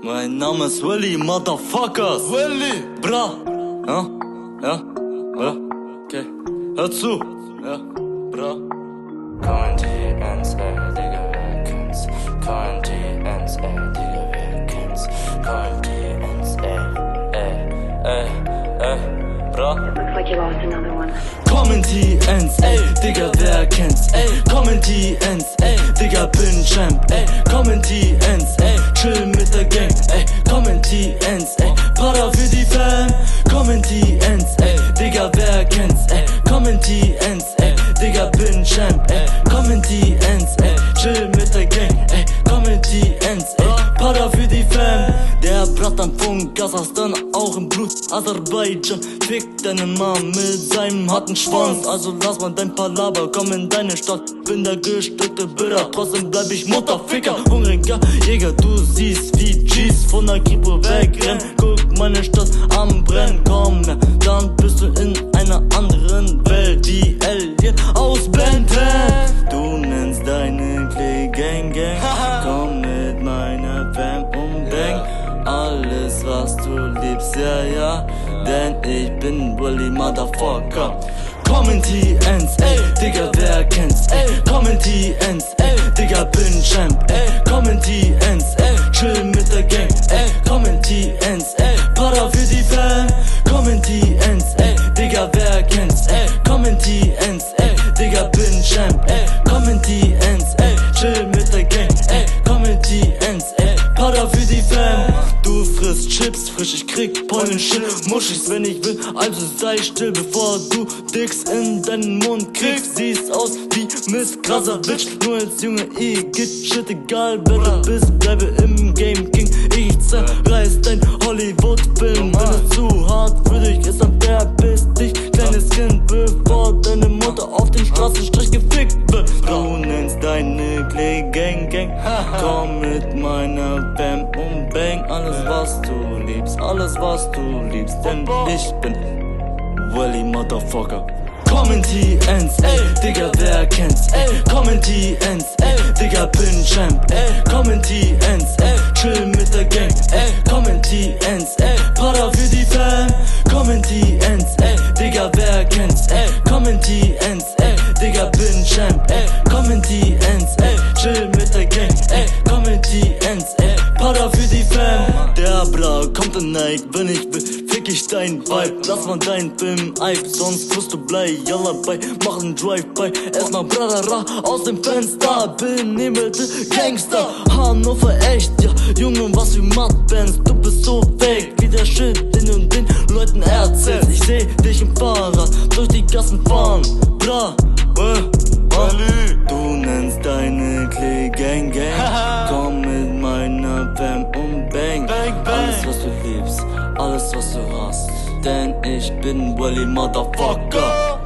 Mein Name ist Willy, Motherfuckers. Willy! Bra. Ja? Ja? Ja? Okay. Hör zu. Ja? Bra. Kommen die NSL, Digga, wer kennt's? Kommen die NSL, Digga, wer kennt's? Kommen die NSL, bra. Looks like you lost another one. Kommen die Ends, ey, Digga, wer kennt's, ey. Kommen die Ends, ey, Digga, bin Champ, ey. Kommen die Ends, ey, chill mit der Gang, ey. Kommen die Ends, ey, Para für die Fam. Kommen die Ends, ey, Digga, wer kennt's, ey. Kommen die Ends, ey, Digga, bin Champ, ey. Kommen die Ends, ey, chill mit der Gang, ey. Kommen die Ends, ey, Para für die Fam. Der Bratan von Kasachstan, auch im Blut Aserbaidschan. Fickt deine Mom mit seinem harten Schwanz. Also lass mal dein Palaver, komm in deine Stadt. Bin der gestückte Bürger, trotzdem bleib ich Mutterficker. Hungriger Jäger, du siehst wie G's von der Kripo wegrennen. Guck meine Stadt am Brennen, komm her, dann bist du in einer anderen Welt. Die Alien ausblenden. Du nennst deine Clay Gang Gang. Komm mit meiner Fam und Bang. Alles was du liebst, ja, ja. Denn ich bin Willy Motherfucker. Kommen die Ends, ey, Digga, wer kennt's, ey. Kommen die Ends, ey, Digga, bin Champ, ey. Kommen die Ends, ey, chill mit der Gang, ey. Kommen die Ends, ey, Para für die Fam. Kommen die Ends, ey, Digga, wer kennt's, ey. Kommen die Ends, ey, Digga, bin Champ, ey. Kommen die Ends, ey, chill mit der Gang, ey. Kommen die Ends, ey, Para für die Fam. Du frisst Chips, frisch, ich krieg Pollen-Shit. Muschis, wenn ich will, also sei still, bevor du Dicks in deinen Mund kriegst. Siehst aus wie Miss Krasavitsch, nur als Junge, geht shit, egal wer du bist, bleibe im Game King. Ich zerreiß dein Hollywood-Film. Wenn es zu hart für dich ist, dann verpiss dich, kleines Kind, bevor deine Mutter auf den Straßenstrich gefickt wird. Du nennst deine Clay Gang Gang. Komm mit meiner Fam und Bang. Alles was du liebst, alles was du liebst, denn ich bin Willy Motherfucker. Kommen die Ends, ey, Digga, wer kennt's, ey. Kommen die Ends, ey, Digga, bin Champ, ey. Kommen die Ends, ey, chill mit der Gang, ey. Kommen die Ends, ey, Para für die Fam. Kommen die Ends, ey, Digga, wer kennt's, ey. Kommen die Ends, ey, Digga, bin Champ, ey. Kommen die Ends, ey, chill mit der Gang, ey. Kommen die Ends, ey, Para für die Fam. Der Bra kommt in Nike, wenn ich will, fick ich dein Vibe. Lass mal deinen Film Hype, sonst wirst du blei. Yalla bei, mach n Drive-By. Erstmal Bradara aus dem Fenster. Benehmelte Gangster, Hannover echt, ja. Junge, was wie Matt-Bands. Du bist so fake, wie der Shit, den du den Leuten erzählst. Ich seh dich im Fahrrad durch die Gassen fahren. Bra, du nennst deine Clay Gang Gang. Komm mit meiner Fam und Bang. Alles was du liebst, alles was du hast, denn ich bin Willy Motherfucker.